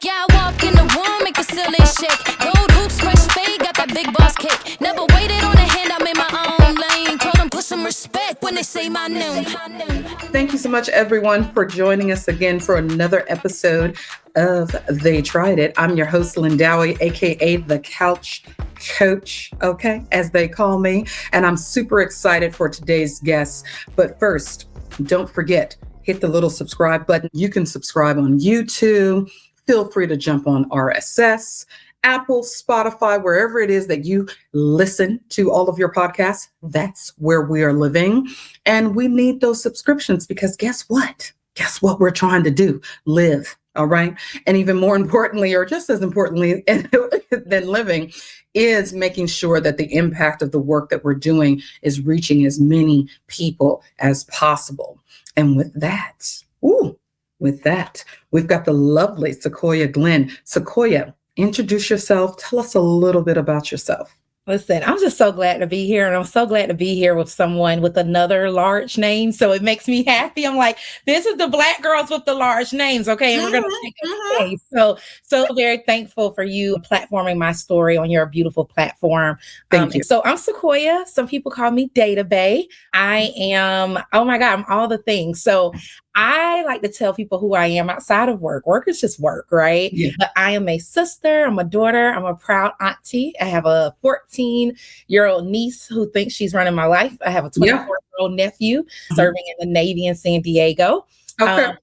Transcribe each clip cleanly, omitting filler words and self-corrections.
Yeah, I walk in the room, make the ceiling shake. Gold hoops, fresh fade, got that big boss cake. Never waited on a hand, I'm in my own lane. Told them put some respect when they say my name. Thank you so much, everyone, for joining us again for another episode of They Tried It. I'm your host, Lindawi, aka the Couch Coach, okay, as they call me. And I'm super excited for today's guest. But first, don't forget, hit the little subscribe button. You can subscribe on YouTube. Feel free to jump on RSS, Apple, Spotify, wherever it is that you listen to all of your podcasts. That's where we are living. And we need those subscriptions because guess what? Guess what we're trying to do? Live. All right. And even more importantly, or just as importantly than living, is making sure that the impact of the work that we're doing is reaching as many people as possible. And with that, we've got the lovely Sequoyah Glen. Sequoyah, introduce yourself. Tell us a little bit about yourself. Listen, I'm just so glad to be here. And I'm so glad to be here with someone with another large name. So it makes me happy. I'm like, this is the Black girls with the large names. Okay. And we're going to take a place. So very thankful for you platforming my story on your beautiful platform. Thank you. So I'm Sequoyah. Some people call me Data Bae. I am, oh my God, I'm all the things. So I like to tell people who I am outside of work. Work is just work, right? Yeah. But I am a sister. I'm a daughter. I'm a proud auntie. I have a 14-year-old niece who thinks she's running my life. I have a 24-year-old nephew serving in the Navy in San Diego. Okay.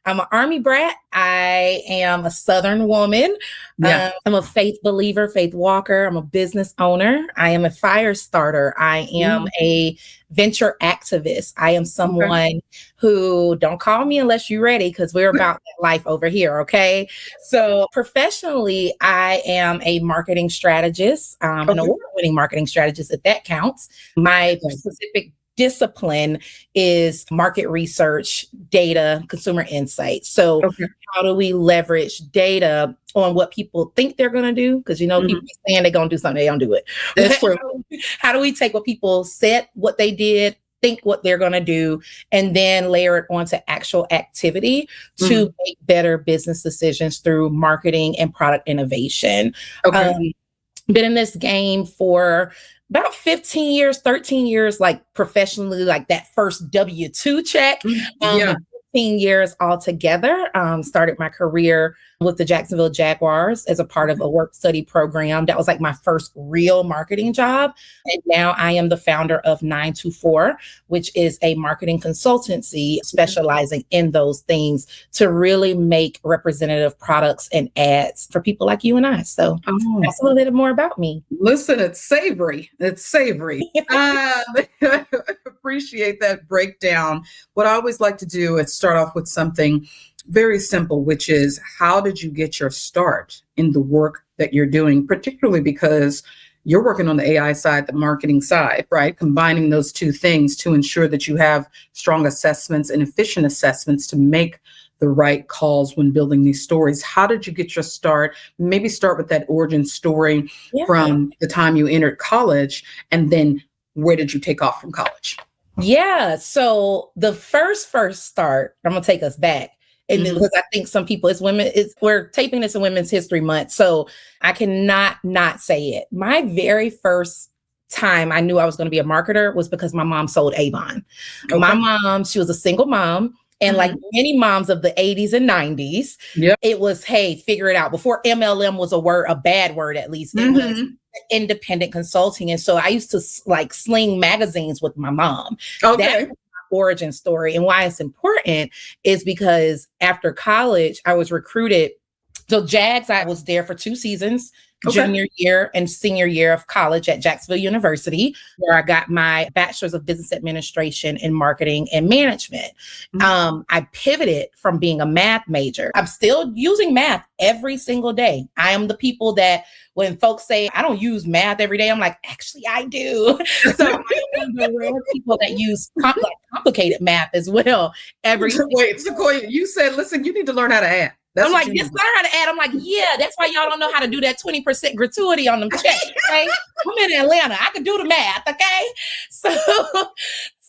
I'm an Army brat. I am a Southern woman. Yeah. I'm a faith believer, faith walker. I'm a business owner. I am a fire starter. I am a venture activist. I am someone who, don't call me unless you're ready, because we're about that life over here. Okay. So professionally, I am a marketing strategist, an award-winning marketing strategist, if that counts. My specific discipline is market research, data, consumer insights. So how do we leverage data on what people think they're going to do? Because, you know, people saying they're going to do something, they don't do it. That's true. How do we take what people said, what they did, think what they're going to do, and then layer it onto actual activity to make better business decisions through marketing and product innovation? Been in this game for about 15 years, 13 years, like professionally, like that first W-2 check. 15 years altogether. Started my career with the Jacksonville Jaguars as a part of a work study program. That was like my first real marketing job. And now I am the founder of 924, which is a marketing consultancy specializing in those things to really make representative products and ads for people like you and I. So that's a little bit more about me. Listen, it's savory. It's savory. Appreciate that breakdown. What I always like to do is start off with something very simple, which is, how did you get your start in the work that you're doing, particularly because you're working on the AI side, the marketing side, right? Combining those two things to ensure that you have strong assessments and efficient assessments to make the right calls when building these stories. How did you get your start? Maybe start with that origin story from the time you entered college, and then where did you take off from college? Yeah. So the first start, I'm going to take us back. And because I think some people, we're taping this in Women's History Month, so I cannot not say it. My very first time I knew I was going to be a marketer was because my mom sold Avon. My mom, she was a single mom. And like many moms of the 80s and 90s, it was, hey, figure it out. Before MLM was a bad word, at least, it was independent consulting. And so I used to like sling magazines with my mom. That's my origin story. And why it's important is because after college, I was recruited. So Jags, I was there for 2 seasons. Junior year and senior year of college at Jacksonville University, where I got my bachelor's of business administration in marketing and management. I pivoted from being a math major. I'm still using math every single day. I am the people that when folks say, I don't use math every day, I'm like, actually, I do. So I am the rare people that use complicated math as well. Wait, Sequoyah, you said, listen, you need to learn how to add. I'm like, just learn how to add. I'm like, yeah, that's why y'all don't know how to do that 20% gratuity on them checks. Okay? I'm in Atlanta. I can do the math. Okay.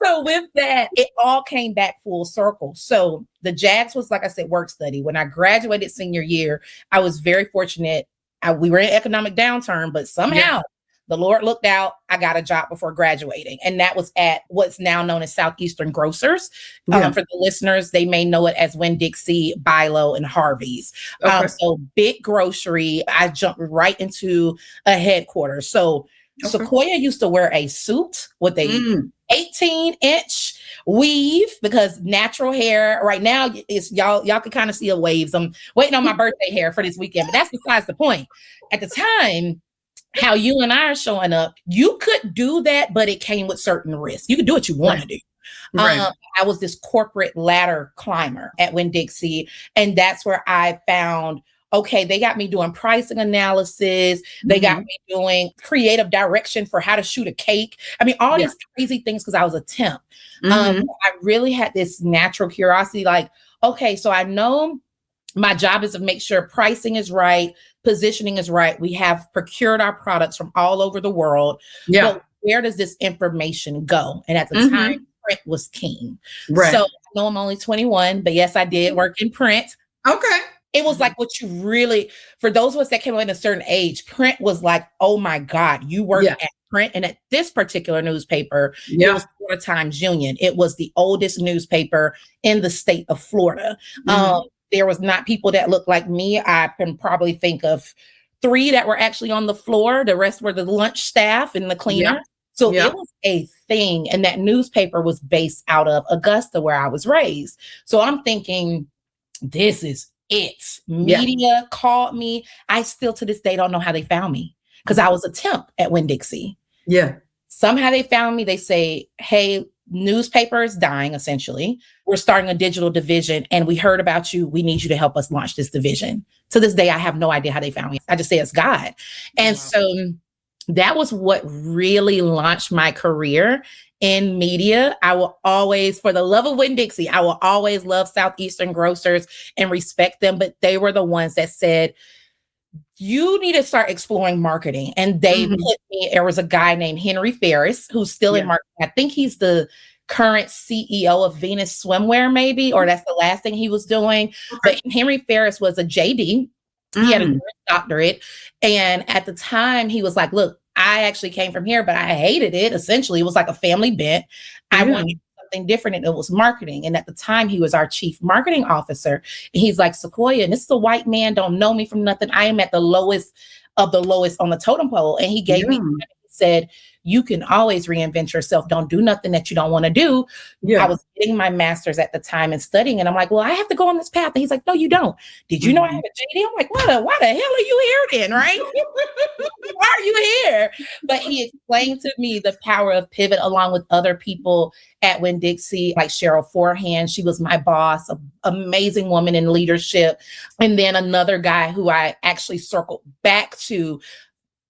So with that, it all came back full circle. So the JAGS was, like I said, work study. When I graduated senior year, I was very fortunate. We were in economic downturn, but somehow the Lord looked out. I got a job before graduating. And that was at what's now known as Southeastern Grocers. For the listeners, they may know it as Winn-Dixie, Bilo, and Harvey's. So big grocery. I jumped right into a headquarters. So Sequoyah used to wear a suit with a 18-inch weave because natural hair right now is y'all can kind of see the waves. I'm waiting on my birthday hair for this weekend, but that's besides the point. At the time, how you and I are showing up, you could do that, but it came with certain risks. You could do what you want to do. I was this corporate ladder climber at Winn-Dixie, and that's where I found, okay, they got me doing pricing analysis. They got me doing creative direction for how to shoot a cake. I mean, all these crazy things because I was a temp. I really had this natural curiosity, like, okay, so I know my job is to make sure pricing is right, positioning is right. We have procured our products from all over the world. But where does this information go? And at the time, print was king. So I know I'm only 21, but yes, I did work in print. Okay. It was like what you really, for those of us that came up in a certain age, print was like, oh my God, you work at print. And at this particular newspaper, it was Florida Times Union. It was the oldest newspaper in the state of Florida. There was not people that looked like me. I can probably think of 3 that were actually on the floor. The rest were the lunch staff and the cleaner. So it was a thing. And that newspaper was based out of Augusta, where I was raised. So I'm thinking, this is it. Media called me. I still to this day don't know how they found me because I was a temp at Winn-Dixie. Somehow they found me. They say, hey, newspaper is dying, essentially. We're starting a digital division and we heard about you. We need you to help us launch this division. To this day, I have no idea how they found me. I just say it's God. And so that was what really launched my career in media. I will always, for the love of Winn-Dixie, I will always love Southeastern Grocers and respect them. But they were the ones that said, you need to start exploring marketing. And they put me, there was a guy named Henry Ferris, who's still in marketing. I think he's the current CEO of Venus Swimwear, maybe, or that's the last thing he was doing. But Henry Ferris was a JD. He had a doctorate. And at the time he was like, look, I actually came from here, but I hated it. Essentially, it was like a family bent. I wanted something different, and it was marketing. And at the time, he was our chief marketing officer. And he's like, Sequoyah, and this is a white man, don't know me from nothing. I am at the lowest of the lowest on the totem pole. And he gave me, he said, you can always reinvent yourself. Don't do nothing that you don't want to do. I was getting my master's at the time and studying. And I'm like, well, I have to go on this path. And he's like, no, you don't. Did you know I have a JD? I'm like, why the hell are you here then? Right? Why are you here? But he explained to me the power of pivot along with other people at Winn-Dixie, like Cheryl Forehand. She was my boss, an amazing woman in leadership. And then another guy who I actually circled back to,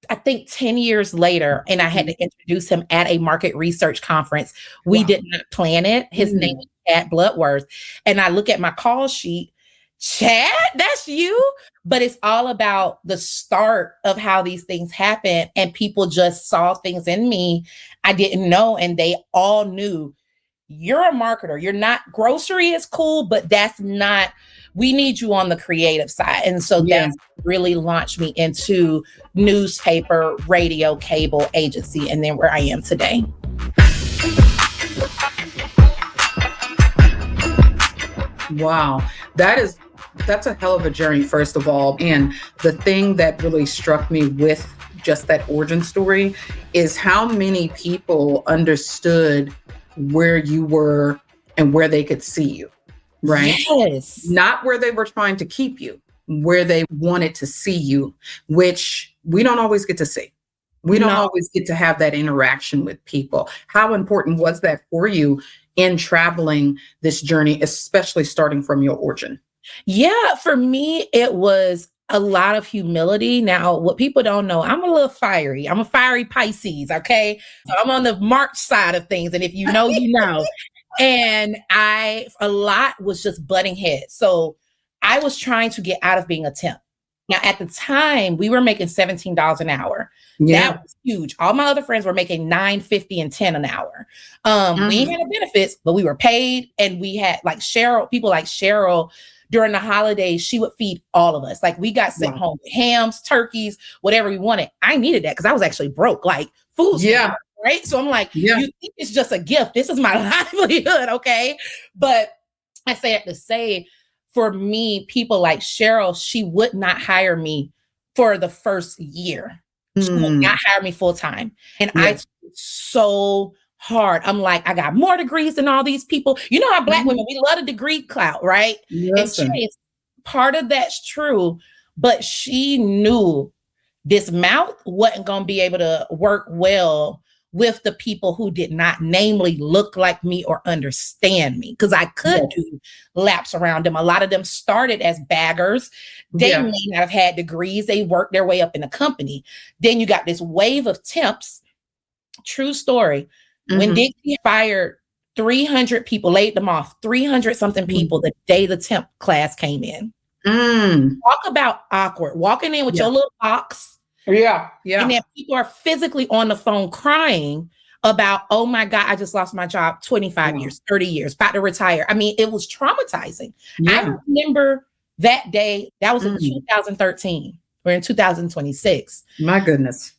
I think 10 years later, and I had to introduce him at a market research conference. We did not plan it. His name is Chad Bloodworth. And I look at my call sheet, Chad, that's you? But it's all about the start of how these things happen. And people just saw things in me I didn't know. And they all knew, you're a marketer. You're not, grocery is cool, but that's not, we need you on the creative side. And so that's really launched me into newspaper, radio, cable, agency, and then where I am today. Wow. That's a hell of a journey, first of all. And the thing that really struck me with just that origin story is how many people understood where you were and where they could see you, right? Yes. Not where they were trying to keep you, where they wanted to see you, which we don't always get to see. We don't always get to have that interaction with people. How important was that for you in traveling this journey, especially starting from your origin? Yeah, for me, it was a lot of humility. Now, what people don't know, I'm a little fiery. I'm a fiery Pisces, okay? So I'm on the March side of things. And if you know, you know. And a lot was just butting heads. So I was trying to get out of being a temp. Now, at the time, we were making $17 an hour. Yeah. That was huge. All my other friends were making $9.50 and $10 an hour. We had benefits, but we were paid, and we had like people like Cheryl during the holidays, she would feed all of us. Like we got sent home with hams, turkeys, whatever we wanted. I needed that because I was actually broke, like food. Yeah. Right. So I'm like, you think it's just a gift. This is my livelihood. Okay. But I say that to say, for me, people like Cheryl, she would not hire me for the first year. She would not hire me full time. And I took it so hard. I'm like, I got more degrees than all these people. You know how Black women, we love a degree clout, right? Yes. And part of that's true, but she knew this mouth wasn't going to be able to work well with the people who did not namely look like me or understand me, because I could do laps around them. A lot of them started as baggers. They may not have had degrees. They worked their way up in the company. Then you got this wave of temps. True story. When Dixie fired 300 people, laid them off, 300 something people the day the temp class came in. Talk about awkward. Walking in with your little box. Yeah. And then people are physically on the phone crying about, oh my God, I just lost my job 25 years, 30 years, about to retire. I mean, it was traumatizing. I remember that day. That was in 2013. We're in 2026. My goodness.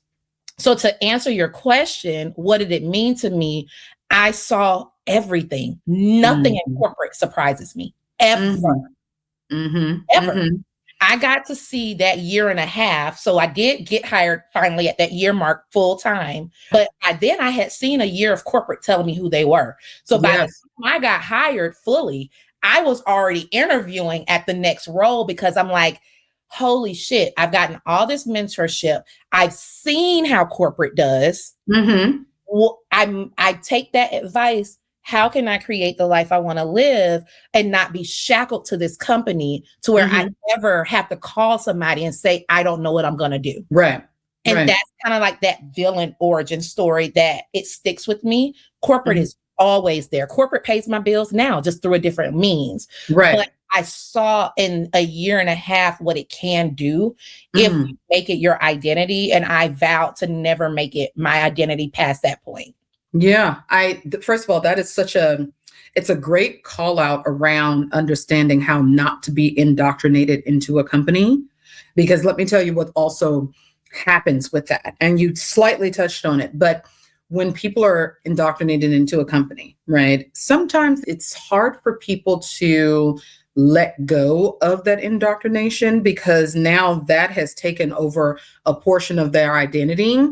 So to answer your question, what did it mean to me? I saw everything. Nothing in corporate surprises me ever. Ever. I got to see that year and a half. So I did get hired finally at that year mark full time. But I had seen a year of corporate telling me who they were. So by the time I got hired fully, I was already interviewing at the next role, because I'm like, holy shit, I've gotten all this mentorship. I've seen how corporate does. Well, I take that advice. How can I create the life I want to live and not be shackled to this company to where I never have to call somebody and say, I don't know what I'm going to do. Right. And that's kind of like that villain origin story that it sticks with me. Corporate is always there. Corporate pays my bills now, just through a different means. Right. But I saw in a year and a half what it can do if you make it your identity. And I vowed to never make it my identity past that point. Yeah. First of all, that is it's a great call out around understanding how not to be indoctrinated into a company, because let me tell you what also happens with that. And you slightly touched on it, but when people are indoctrinated into a company, right? Sometimes it's hard for people to let go of that indoctrination, because now that has taken over a portion of their identity.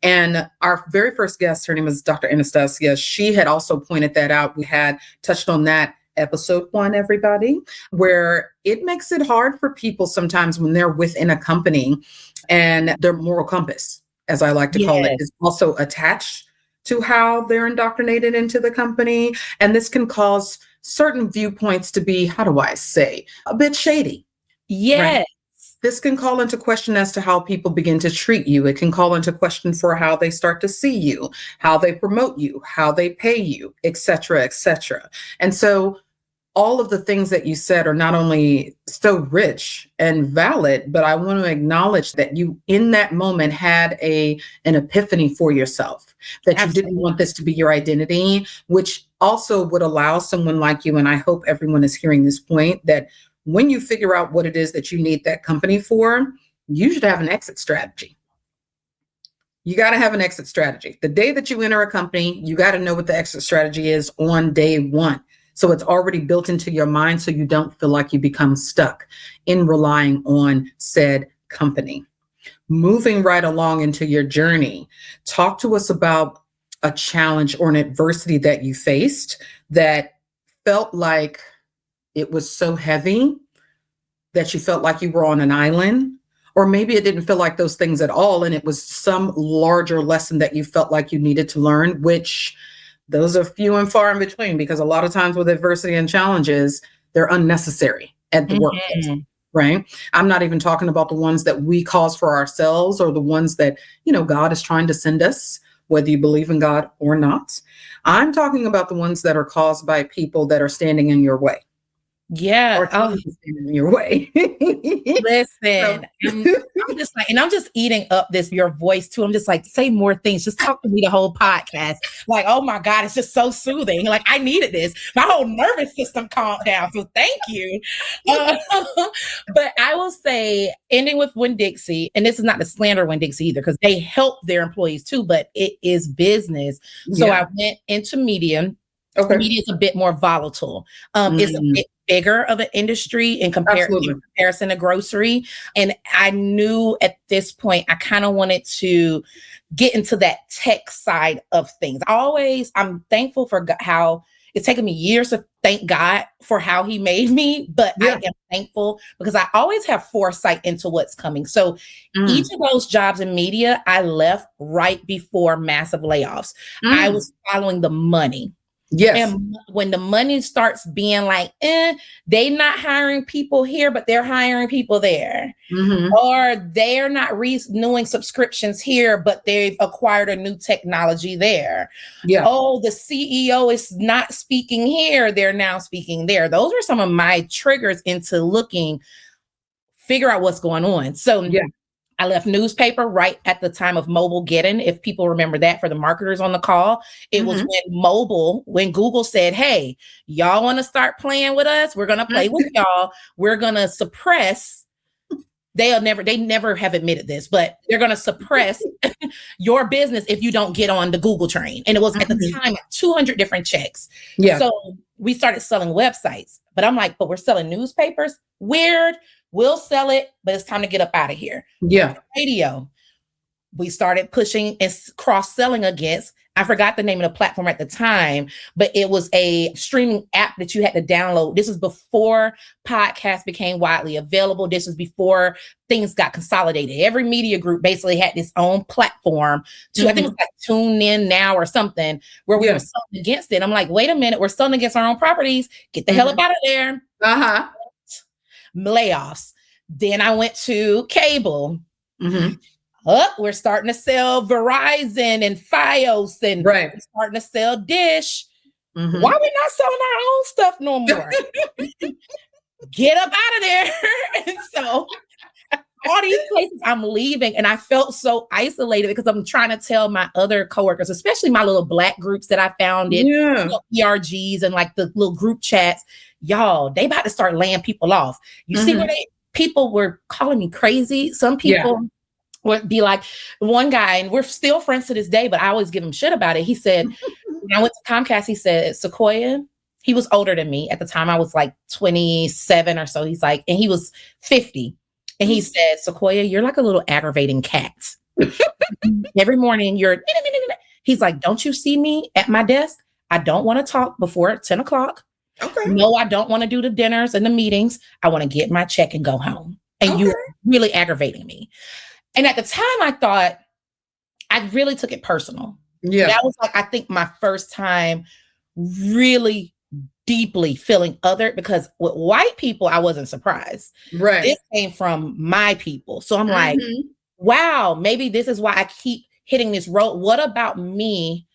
And our very first guest, her name is Dr. Anastasia. She had also pointed that out. We had touched on that episode 1, everybody, where it makes it hard for people sometimes when they're within a company and their moral compass, as I like to call it, is also attached to how they're indoctrinated into the company. And this can cause certain viewpoints to be, how do I say, a bit shady. Yes. Right? This can call into question as to how people begin to treat you. It can call into question for how they start to see you, how they promote you, how they pay you, et cetera, et cetera. And so all of the things that you said are not only so rich and valid, but I want to acknowledge that you in that moment had an epiphany for yourself, that you didn't want this to be your identity, which also would allow someone like you, and I hope everyone is hearing this point, that when you figure out what it is that you need that company for, you should have an exit strategy. You got to have an exit strategy. The day that you enter a company, you got to know what the exit strategy is on day one. So it's already built into your mind, so you don't feel like you become stuck in relying on said company. Moving right along into your journey, talk to us about a challenge or an adversity that you faced that felt like it was so heavy that you felt like you were on an island, or maybe it didn't feel like those things at all, and it was some larger lesson that you felt like you needed to learn, which those are few and far in between, because a lot of times with adversity and challenges, they're unnecessary at the workplace, right? I'm not even talking about the ones that we cause for ourselves, or the ones that, God is trying to send us, whether you believe in God or not. I'm talking about the ones that are caused by people that are standing in your way. Yeah. or Oh, something standing in your way. So, listen, I'm just like, and I'm just eating up your voice too. I'm just like, say more things. Just talk to me the whole podcast. Like, oh my God, it's just so soothing. Like, I needed this. My whole nervous system calmed down. So thank you. Uh, but I will say, ending with Winn-Dixie, and this is not to slander Winn-Dixie either, because they help their employees too, but it is business. So yeah. I went into media. Okay. Media is a bit more volatile. It's a bit bigger of an industry in Absolutely. comparison to grocery. And I knew at this point, I kind of wanted to get into that tech side of things. I'm thankful for how it's taken me years to thank God for how he made me, but Yeah. I am thankful because I always have foresight into what's coming. So each of those jobs in media, I left right before massive layoffs. I was following the money. Yes. And when the money starts being like, they not hiring people here, but they're hiring people there. Or they're not renewing subscriptions here, but they've acquired a new technology there. Yeah. Oh, the CEO is not speaking here. They're now speaking there. Those are some of my triggers into figure out what's going on. So Yeah. I left newspaper right at the time of mobile getting. If people remember that for the marketers on the call, it was when Google said, hey, y'all want to start playing with us? We're going to play with y'all. We're going to suppress. They never have admitted this, but they're going to suppress your business if you don't get on the Google train. And it was at the time 200 different checks. Yeah. So we started selling websites, but I'm like, but we're selling newspapers? Weird. We'll sell it, but it's time to get up out of here. Yeah. Radio. We started pushing and cross-selling against, I forgot the name of the platform at the time, but it was a streaming app that you had to download. This was before podcasts became widely available. This was before things got consolidated. Every media group basically had its own platform to, I think it was like Tune In Now or something, where we were selling against it. I'm like, wait a minute, we're selling against our own properties. Get the hell up out of there. Layoffs. Then I went to cable. We're starting to sell Verizon and Fios, and we're starting to sell Dish. Why are we not selling our own stuff no more? Get up out of there. And so all these places I'm leaving, and I felt so isolated because I'm trying to tell my other coworkers, especially my little Black groups that I found in ERGs and like the little group chats, y'all, they about to start laying people off. You see where people were calling me crazy. Some people would be like, one guy, and we're still friends to this day, but I always give him shit about it. He said, when I went to Comcast, he said, Sequoyah, he was older than me. At the time, I was like 27 or so. He's like, and he was 50. And he said, Sequoyah, you're like a little aggravating cat. Every morning he's like, don't you see me at my desk? I don't want to talk before 10 o'clock. No, I don't want to do the dinners and the meetings. I want to get my check and go home. And you're really aggravating me. And at the time I thought, I really took it personal. That was like, I think my first time really deeply feeling othered, because with white people, I wasn't surprised. This came from my people. So I'm like, wow, maybe this is why I keep hitting this road. What about me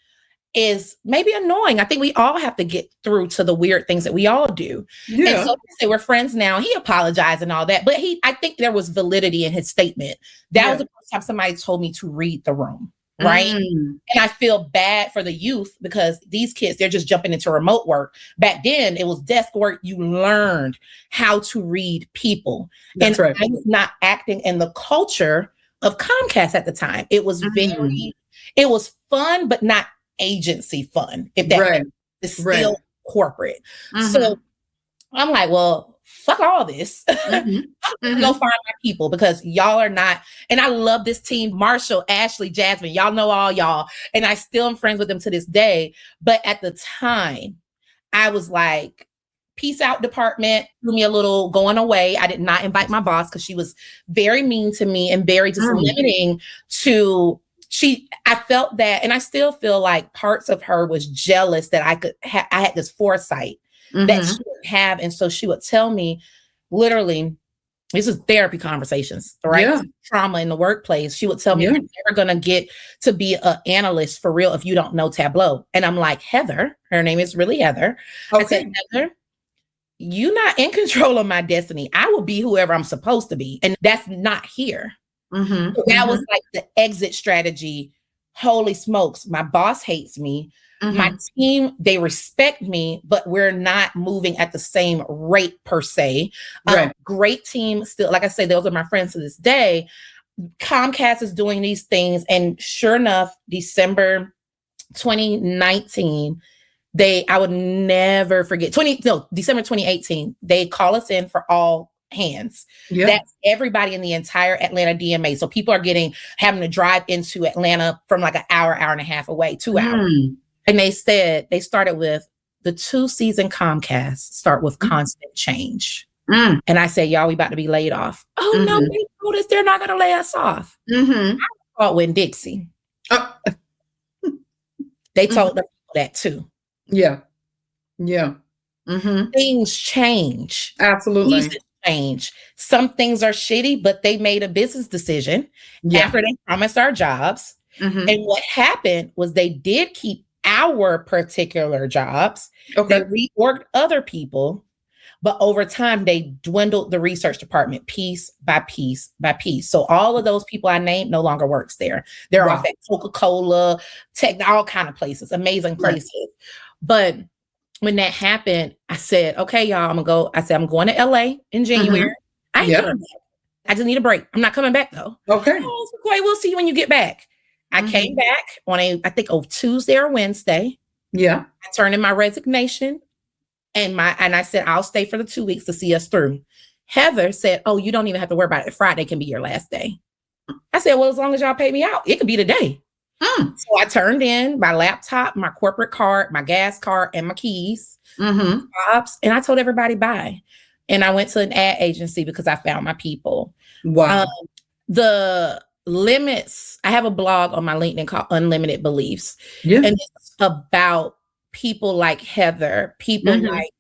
is maybe annoying? I think we all have to get through to the weird things that we all do. And so they were friends now. He apologized and all that, but I think there was validity in his statement. That was the first time somebody told me to read the room. Right. And I feel bad for the youth because these kids, they're just jumping into remote work. Back then, it was desk work. You learned how to read people. I was not acting in the culture of Comcast at the time. It was it was fun, but not agency fun. If that is still corporate. So I'm like, well, fuck all this. Go find my people, because y'all are not. And I love this team, Marshall, Ashley, Jasmine. Y'all know all y'all. And I still am friends with them to this day. But at the time, I was like, peace out, department. Threw me a little going away. I did not invite my boss because she was very mean to me and very just limiting to. I felt that, and I still feel like parts of her was jealous that I had this foresight that she would have. And so she would tell me, literally, this is therapy conversations, right? Trauma in the workplace. She would tell me, you're never going to get to be an analyst for real if you don't know Tableau. And I'm like, Heather, her name is really Heather. I said, Heather, you're not in control of my destiny. I will be whoever I'm supposed to be. And that's not here. Mm-hmm. So that was like the exit strategy. Holy smokes, my boss hates me. My team, they respect me, but we're not moving at the same rate per se. Right. Great team still, like I say, those are my friends to this day. Comcast is doing these things. And sure enough, December 2019, I would never forget, December 2018, they call us in for all hands. Yeah. That's everybody in the entire Atlanta DMA. So people are having to drive into Atlanta from like an hour and a half away, 2 hours. And they said, they started with the 2-season Comcast start with constant change. And I said, y'all, we about to be laid off. Oh no, they told us they're not going to lay us off. I thought when Dixie. They told the people that too. Yeah. Yeah. Things change. Absolutely. Things change. Some things are shitty, but they made a business decision after they promised our jobs. And what happened was they did keep our particular jobs. They reorged other people, but over time they dwindled the research department piece by piece by piece. So all of those people I named no longer works there. They're off at Coca-Cola, all kind of places, amazing places. But when that happened, I said, okay, y'all, I'm going to LA in January. I ain't coming back. I just need a break. I'm not coming back though. Okay. Oh, Sequoyah, we'll see you when you get back. I came back on I think Tuesday or Wednesday. Yeah. I turned in my resignation and I said, I'll stay for the 2 weeks to see us through. Heather said, oh, you don't even have to worry about it. Friday can be your last day. I said, well, as long as y'all pay me out, it could be today. So I turned in my laptop, my corporate card, my gas card, and my keys, jobs, and I told everybody bye. And I went to an ad agency because I found my people. Wow. The limits, I have a blog on my LinkedIn called Unlimited Beliefs. Yeah. And it's about people like Heather, people like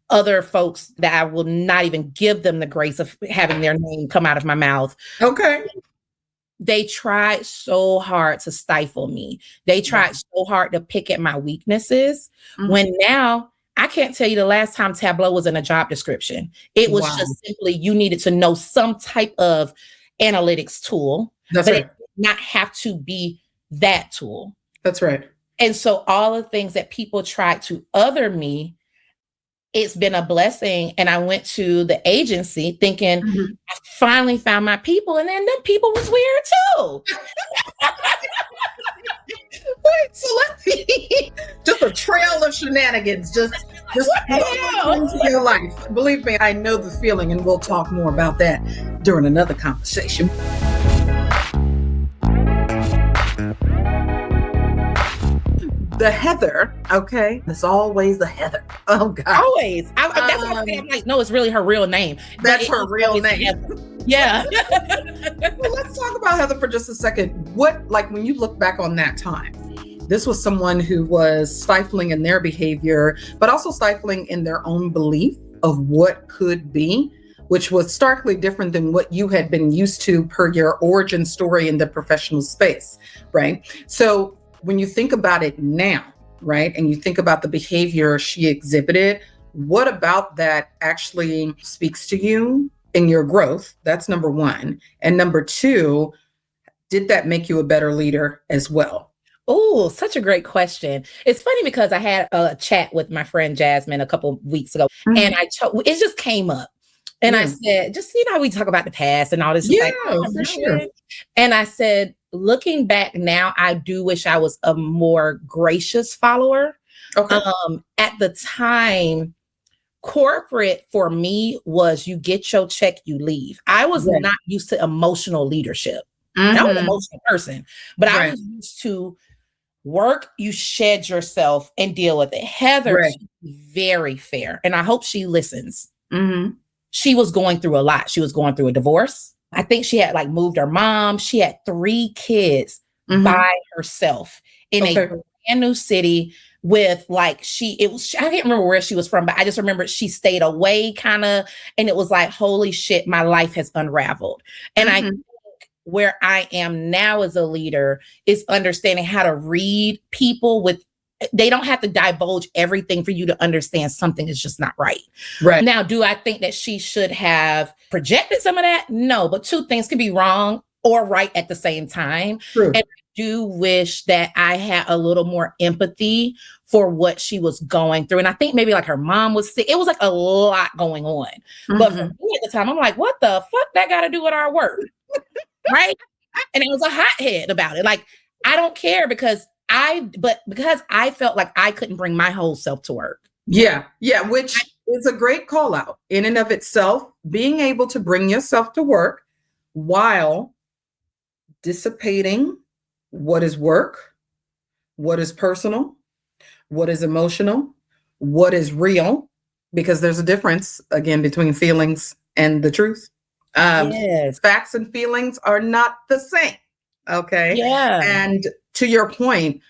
other folks that I will not even give them the grace of having their name come out of my mouth. Okay. They tried so hard to stifle me. They tried so hard to pick at my weaknesses. When now I can't tell you the last time Tableau was in a job description. It was just simply, you needed to know some type of analytics tool. But it did not have to be that tool. That's right. And so all the things that people tried to other me, it's been a blessing. And I went to the agency thinking I finally found my people. And then them people was weird too. Wait, so let me just a trail of shenanigans, just into your life. Believe me, I know the feeling, and we'll talk more about that during another conversation. The Heather, okay? It's always the Heather. Oh God, always. That's what I'm like. No, it's really her real name. That's her real name. Yeah. Well, let's talk about Heather for just a second. When you look back on that time, this was someone who was stifling in their behavior, but also stifling in their own belief of what could be, which was starkly different than what you had been used to per your origin story in the professional space, right? So when you think about it now, right, and you think about the behavior she exhibited, what about that actually speaks to you in your growth? That's number one. And number two, did that make you a better leader as well? Oh, such a great question. It's funny because I had a chat with my friend Jasmine a couple weeks ago, and it just came up. And I said, just, how we talk about the past and all this. Yeah, for sure. And I said, looking back now, I do wish I was a more gracious follower. Okay. At the time, corporate for me was you get your check, you leave. I was not used to emotional leadership. I was an emotional person, but I was used to work, you shed yourself and deal with it. Heather is very fair, and I hope she listens. She was going through a lot. She was going through a divorce. I think she had moved her mom. She had 3 kids by herself in a brand new city with I can't remember where she was from, but I just remember she stayed away kind of, and it was like, holy shit, my life has unraveled. And I think where I am now as a leader is understanding how to read people with they don't have to divulge everything for you to understand something is just not right. Right. Now, do I think that she should have projected some of that? No, but two things can be wrong or right at the same time. True. And I do wish that I had a little more empathy for what she was going through. And I think maybe like her mom was sick. It was like a lot going on. But for me at the time, I'm like, what the fuck that got to do with our work? Right? And it was a hothead about it. Like, I don't care because I felt like I couldn't bring my whole self to work. Yeah. Yeah. Which is a great call out in and of itself, being able to bring yourself to work while dissipating what is work, what is personal, what is emotional, what is real, because there's a difference, again, between feelings and the truth. Yes. Facts and feelings are not the same. Okay. Yeah. And to your point,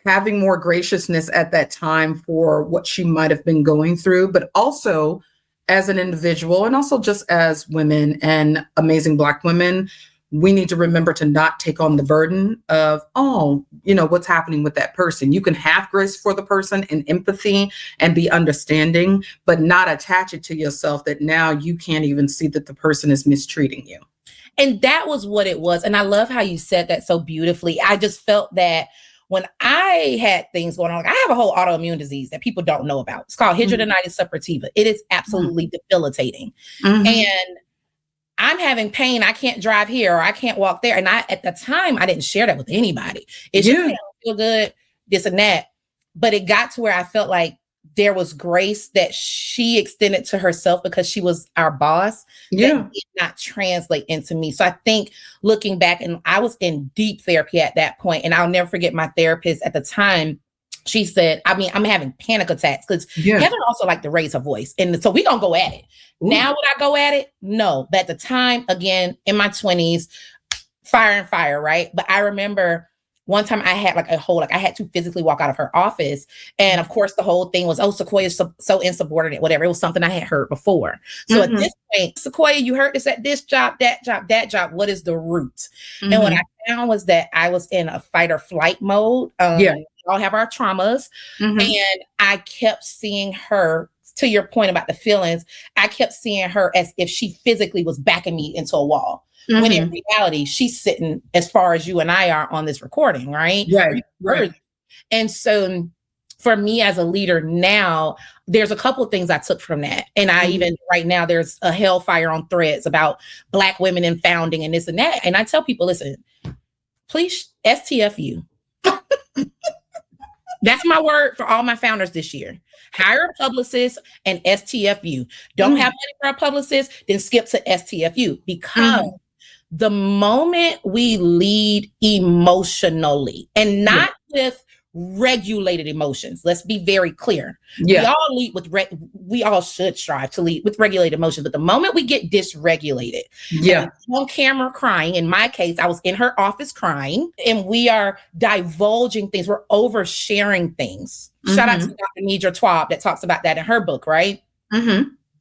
having more graciousness at that time for what she might have been going through, but also as an individual and also just as women and amazing Black women, we need to remember to not take on the burden of, what's happening with that person. You can have grace for the person and empathy and be understanding, but not attach it to yourself that now you can't even see that the person is mistreating you. And that was what it was. And I love how you said that so beautifully. I just felt that when I had things going on, like I have a whole autoimmune disease that people don't know about. It's called hidradenitis suppurativa. It is absolutely debilitating. And I'm having pain. I can't drive here or I can't walk there. And at the time, I didn't share that with anybody. It's just, I don't feel good, this and that. But it got to where I felt like there was grace that she extended to herself because she was our boss. That did not translate into me. So I think looking back, and I was in deep therapy at that point, and I'll never forget my therapist at the time. She said, I'm having panic attacks because Heather also liked to raise her voice. And so we're going to go at it. Ooh. Now would I go at it? No. But at the time, again, in my 20s, fire, right? But I remember one time I had I had to physically walk out of her office. And of course, the whole thing was, Sequoyah is so insubordinate, whatever. It was something I had heard before. So at this point, Sequoyah, you heard this at this job, that job. What is the root? And what I found was that I was in a fight or flight mode. We all have our traumas. And I kept seeing her, to your point about the feelings, I kept seeing her as if she physically was backing me into a wall. When in reality, she's sitting as far as you and I are on this recording, right? Right. And so for me as a leader now, there's a couple of things I took from that. And I even right now, there's a hellfire on Threads about Black women in founding and this and that. And I tell people, listen, please STFU. That's my word for all my founders this year. Hire a publicist and STFU. Don't have money for a publicist, then skip to STFU, because the moment we lead emotionally and not with regulated emotions, let's be very clear. We all lead with we all should strive to lead with regulated emotions, but the moment we get dysregulated, on camera crying, in my case, I was in her office crying, and we are divulging things, we're oversharing things. Shout out to Dr. Nidra Twab that talks about that in her book, right?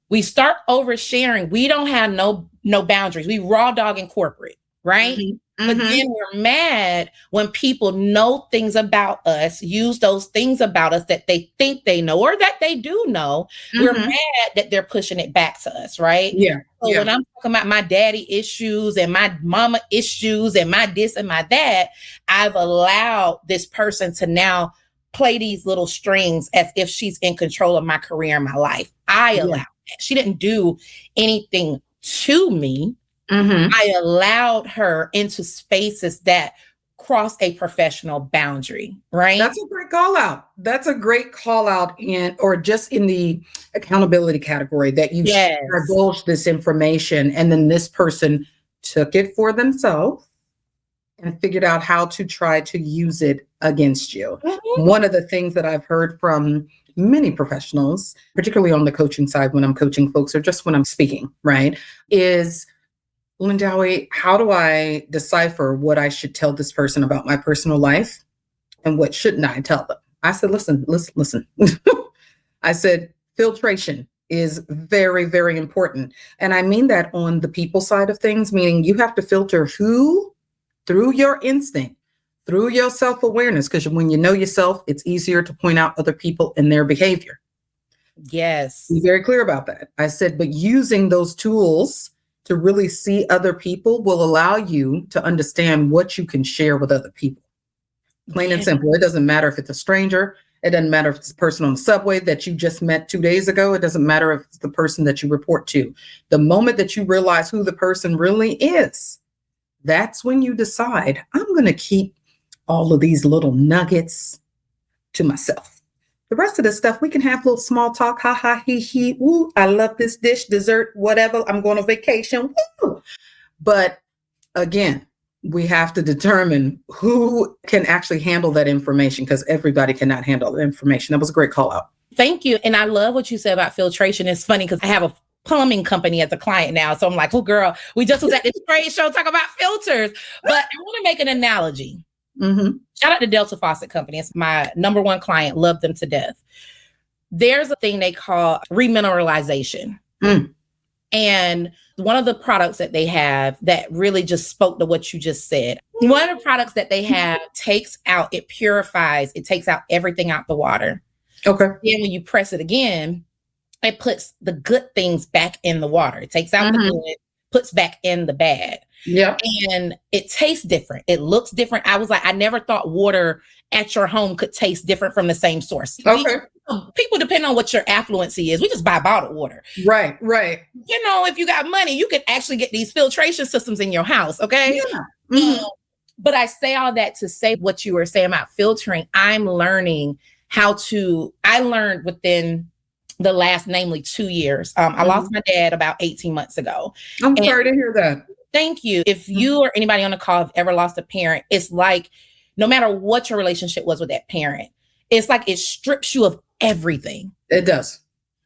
We start oversharing. We don't have no boundaries. We raw dog in corporate, right? But then we're mad when people know things about us, use those things about us that they think they know or that they do know. We're mad that they're pushing it back to us, right? So when I'm talking about my daddy issues and my mama issues and my this and my that, I've allowed this person to now play these little strings as if she's in control of my career and my life. I allowed that. She didn't do anything to me. I allowed her into spaces that cross a professional boundary, right? That's a great call out. That's a great call out or just in the accountability category that you divulged this information and then this person took it for themselves and figured out how to try to use it against you. One of the things that I've heard from many professionals, particularly on the coaching side when I'm coaching folks or just when I'm speaking, right, is, Lindawi, how do I decipher what I should tell this person about my personal life and what shouldn't I tell them? I said, listen. I said, filtration is very, very important. And I mean that on the people side of things, meaning you have to filter who, through your instinct, through your self-awareness, because when you know yourself, it's easier to point out other people and their behavior. Yes. Be very clear about that. I said, but using those tools to really see other people will allow you to understand what you can share with other people. Plain and simple. It doesn't matter if it's a stranger. It doesn't matter if it's a person on the subway that you just met 2 days ago. It doesn't matter if it's the person that you report to. The moment that you realize who the person really is, that's when you decide, I'm going to keep all of these little nuggets to myself. The rest of the stuff, we can have a little small talk. Ha ha, he, he. Woo, I love this dish, dessert, whatever. I'm going on vacation. Woo. But again, we have to determine who can actually handle that information, because everybody cannot handle the information. That was a great call out. Thank you. And I love what you said about filtration. It's funny because I have a plumbing company as a client now. So I'm like, oh, girl, we just was at this trade show talking about filters. But I want to make an analogy. Mm-hmm. Shout out to Delta Faucet Company. It's my number one client. Love them to death. There's a thing they call remineralization. And one of the products that they have that really just spoke to what you just said. One of the products that they have takes out, it purifies, it takes out everything out the water. Okay. Then when you press it again, it puts the good things back in the water. It takes out the good, puts back in the bad. Yeah. And it tastes different. It looks different. I was like, I never thought water at your home could taste different from the same source. Okay. People depend on what your affluency is. We just buy bottled water. Right, right. You know, if you got money, you can actually get these filtration systems in your house. Okay. Yeah. Mm-hmm. But I say all that to say what you were saying about filtering. I'm learning I learned within the last, namely 2 years. I lost my dad about 18 months ago. I'm sorry to hear that. Thank you. If you or anybody on the call have ever lost a parent, it's like, no matter what your relationship was with that parent, it's like it strips you of everything. It does.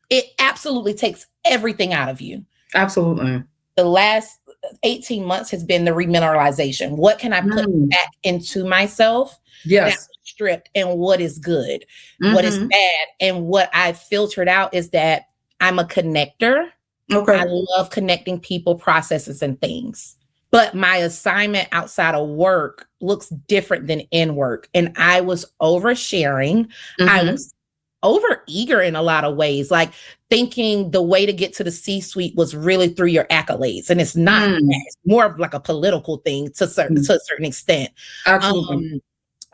It absolutely takes everything out of you. Absolutely. The last 18 months has been the remineralization. What can I put back into myself? Yes. That's stripped, and what is good, what is bad. And what I've filtered out is that I'm a connector. Okay. I love connecting people, processes, and things. But my assignment outside of work looks different than in work. And I was oversharing. I was over eager in a lot of ways, like thinking the way to get to the C-suite was really through your accolades. And it's not, it's more of like a political thing to a certain extent. Absolutely.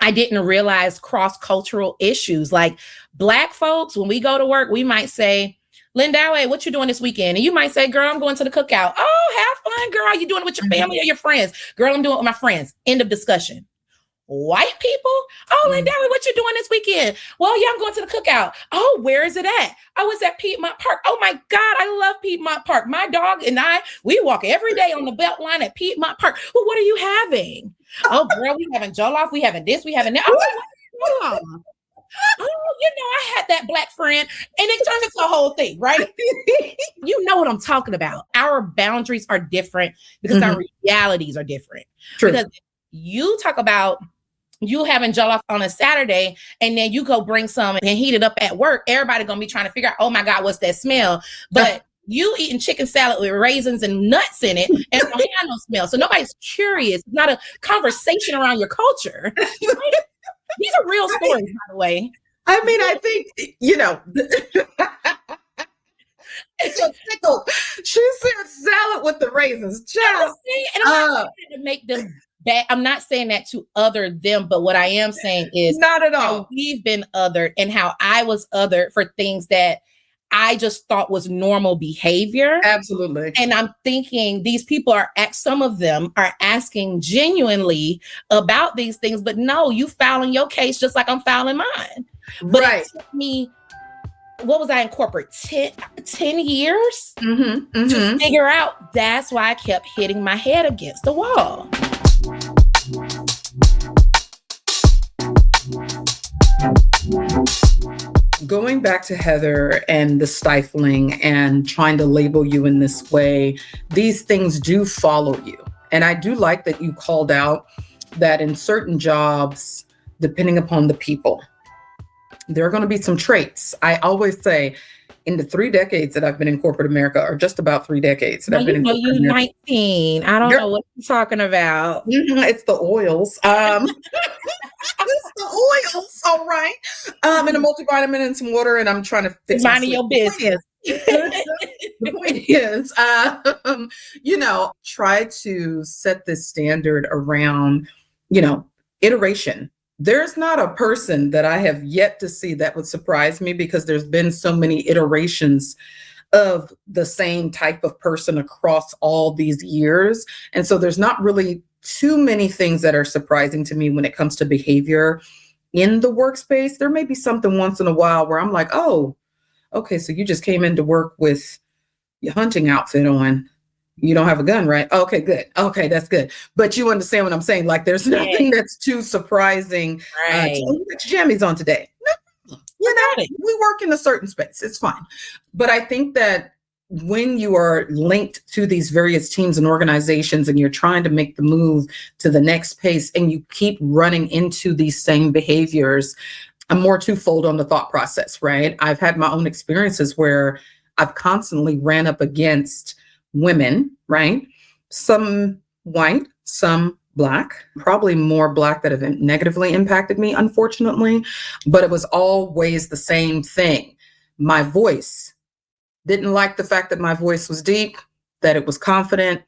I didn't realize cross-cultural issues. Like Black folks, when we go to work, we might say, Lindawe, what you doing this weekend? And you might say, girl, I'm going to the cookout. Oh, have fun, girl. You doing it with your family or your friends? Girl, I'm doing it with my friends. End of discussion. White people? Oh, Lindawe, what you doing this weekend? Well, yeah, I'm going to the cookout. Oh, where is it at? Oh, it's at Piedmont Park. Oh my God, I love Piedmont Park. My dog and I, we walk every day on the belt line at Piedmont Park. Well, what are you having? Oh, girl, we having jollof. We having this. We having that. Oh, I had that Black friend, and it turned into a whole thing, right? You know what I'm talking about. Our boundaries are different because our realities are different. True. Because you talk about you having jollof on a Saturday, and then you go bring some and heat it up at work. Everybody gonna be trying to figure out, oh my God, what's that smell? But you eating chicken salad with raisins and nuts in it, and it don't have no smell. So nobody's curious. It's not a conversation around your culture. These are real stories, by the way. I mean, I think, so tickled. She said salad with the raisins. Child. And I'm not trying to make them bad. I'm not saying that to other them, but what I am saying is not at all. How we've been othered and how I was othered for things that I just thought was normal behavior. Absolutely. And I'm thinking these people some of them are asking genuinely about these things, but no, you filing your case just like I'm filing mine. But it took me, what was I in corporate? 10 years to figure out. That's why I kept hitting my head against the wall. Going back to Heather and the stifling and trying to label you in this way, these things do follow you. And I do like that you called out that in certain jobs, depending upon the people, there are going to be some traits. I always say, in the 3 decades that I've been in corporate America, or just about 3 decades that Now, I've been you in know, corporate you America. 19. I don't Yep. know what you're talking about. It's the oils. It's the oils, all right. And a multivitamin and some water, and I'm trying to fix my Minding sleep. your business. The point is, try to set this standard around, iteration. There's not a person that I have yet to see that would surprise me, because there's been so many iterations of the same type of person across all these years. And so there's not really too many things that are surprising to me when it comes to behavior in the workspace. There may be something once in a while where I'm like, oh, okay, so you just came into work with your hunting outfit on. You don't have a gun, right? Okay, good. Okay, that's good. But you understand what I'm saying? Like, there's nothing that's too surprising. Right. You got your jammies on today. No, we work in a certain space. It's fine. But I think that when you are linked to these various teams and organizations, and you're trying to make the move to the next pace, and you keep running into these same behaviors, I'm more twofold on the thought process, right? I've had my own experiences where I've constantly ran up against women, right? Some white, some Black, probably more Black that have negatively impacted me, unfortunately. But it was always the same thing. My voice, didn't like the fact that my voice was deep, that it was confident,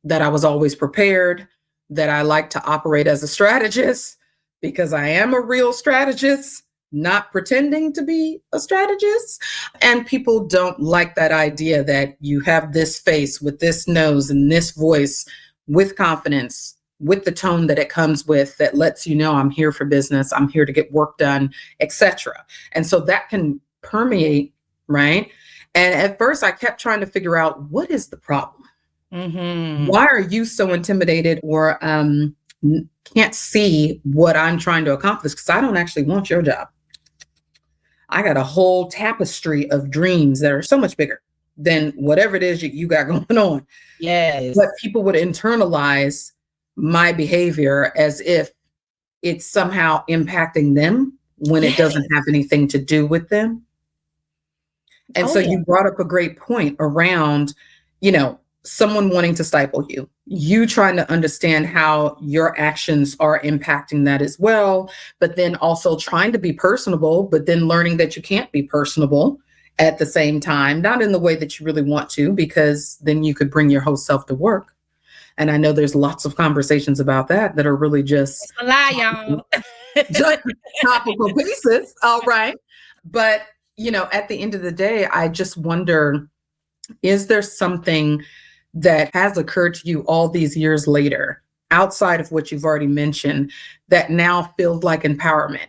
that I was always prepared, that I like to operate as a strategist, because I am a real strategist, not pretending to be a strategist. And people don't like that idea that you have this face with this nose and this voice with confidence, with the tone that it comes with, that lets you know I'm here for business, I'm here to get work done, etc. And so that can permeate, right? And at first I kept trying to figure out, what is the problem? Mm-hmm. Why are you so intimidated or can't see what I'm trying to accomplish? Because I don't actually want your job. I got a whole tapestry of dreams that are so much bigger than whatever it is you got going on. Yes. But people would internalize my behavior as if it's somehow impacting them when it doesn't have anything to do with them. And so you brought up a great point around, someone wanting to stifle you, you trying to understand how your actions are impacting that as well, but then also trying to be personable, but then learning that you can't be personable at the same time, not in the way that you really want to, because then you could bring your whole self to work. And I know there's lots of conversations about that are really just a lie, y'all. just topical pieces. All right. But at the end of the day, I just wonder, is there something that has occurred to you all these years later, outside of what you've already mentioned, that now feels like empowerment?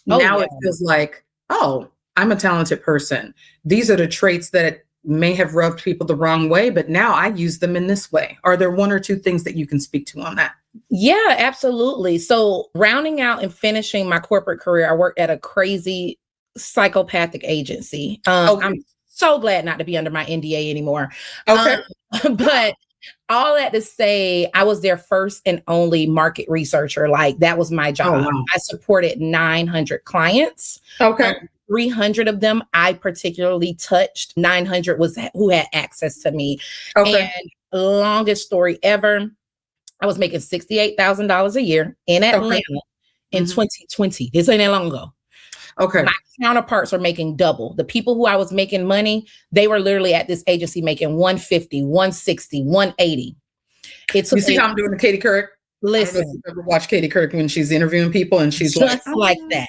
It feels like, oh, I'm a talented person. These are the traits that may have rubbed people the wrong way, but now I use them in this way. Are there one or two things that you can speak to on that? Yeah, absolutely. So rounding out and finishing my corporate career, I worked at a crazy psychopathic agency. I'm so glad not to be under my NDA anymore. Okay. But all that to say, I was their first and only market researcher. Like, that was my job. Oh, wow. I supported 900 clients. Okay. 300 of them I particularly touched. 900 was who had access to me. Okay. And longest story ever, I was making $68,000 a year in Atlanta in 2020. This ain't that long ago. Okay. My counterparts were making double. The people who I was making money, they were literally at this agency making 150, 160, 180. You see how I'm doing to Katie Couric? Listen. I don't know if you ever watch Katie Couric when she's interviewing people and she's just like that.